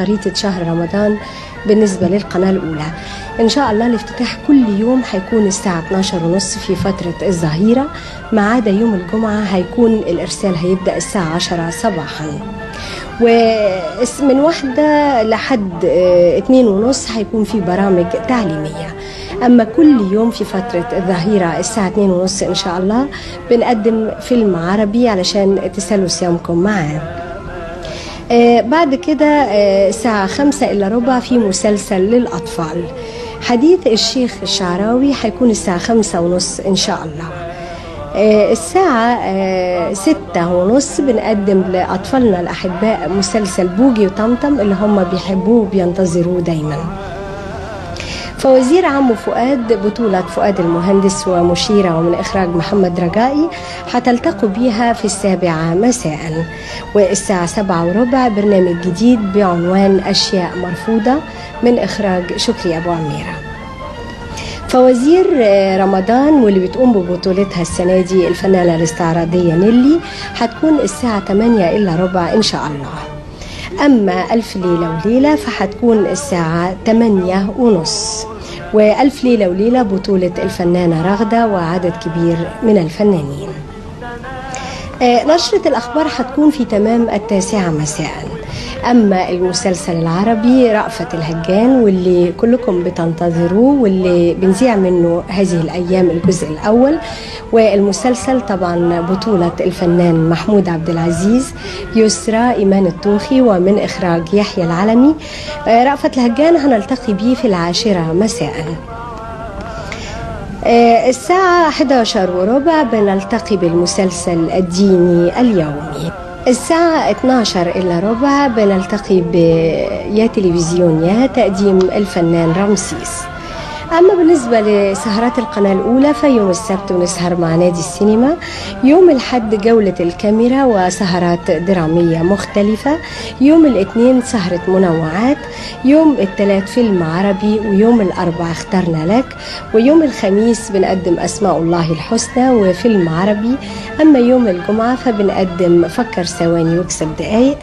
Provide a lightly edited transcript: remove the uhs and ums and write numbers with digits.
خريطة شهر رمضان بالنسبة للقناة الأولى. إن شاء الله الافتتاح كل يوم هيكون الساعة 12:30 في فترة الظهيرة، ما عدا يوم الجمعة هيكون الإرسال هيبدأ الساعة 10 صباحا، ومن 1 لحد 2:30 هيكون في برامج تعليمية. أما كل يوم في فترة الظهيرة الساعة 2:30 إن شاء الله بنقدم فيلم عربي علشان تسلوا صيامكم معاه. بعد كده الساعة 5:15 في مسلسل للأطفال. حديث الشيخ الشعراوي هيكون الساعة 5:30 إن شاء الله. الساعة 6:30 بنقدم لأطفالنا الأحباء مسلسل بوجي وطمطم اللي هم بيحبوه وبينتظروه دايما. فوزير عمو فؤاد بطولة فؤاد المهندس ومشيرة ومن إخراج محمد رجائي هتلتقوا بيها في 7 مساء. والساعة 7:15 برنامج جديد بعنوان أشياء مرفوضة من إخراج شكري أبو عميرة. فوزير رمضان واللي بتقوم ببطولتها السنة دي الفنانة الاستعراضية نيلي هتكون الساعة 8:15 إن شاء الله. أما ألف ليلة وليلة فهتكون الساعة 8:30. وألف ليلة وليلة بطولة الفنانة رغدة وعدد كبير من الفنانين. نشرة الأخبار هتكون في تمام 9 مساء. أما المسلسل العربي رأفت الهجان واللي كلكم بتنتظروه واللي بنذيع منه هذه الأيام الجزء الأول، والمسلسل طبعا بطولة الفنان محمود عبد العزيز، يسرى إيمان الطوخي ومن إخراج يحيى العلمي. رأفت الهجان هنلتقي بيه في 10 مساء. الساعة 11:15 بنلتقي بالمسلسل الديني اليومي. الساعة 12:15 بنلتقي بيا تلفزيون يا تقديم الفنان رمسيس. أما بالنسبة لسهرات القناة الأولى فيوم السبت بنسهر مع نادي السينما، يوم الحد جولة الكاميرا وسهرات درامية مختلفة، يوم الاثنين سهرة منوعات، يوم الثلاث فيلم عربي، ويوم الأربع اخترنا لك، ويوم الخميس بنقدم أسماء الله الحسنى وفيلم عربي. أما يوم الجمعة فبنقدم فكر ثواني واكسب دقايق.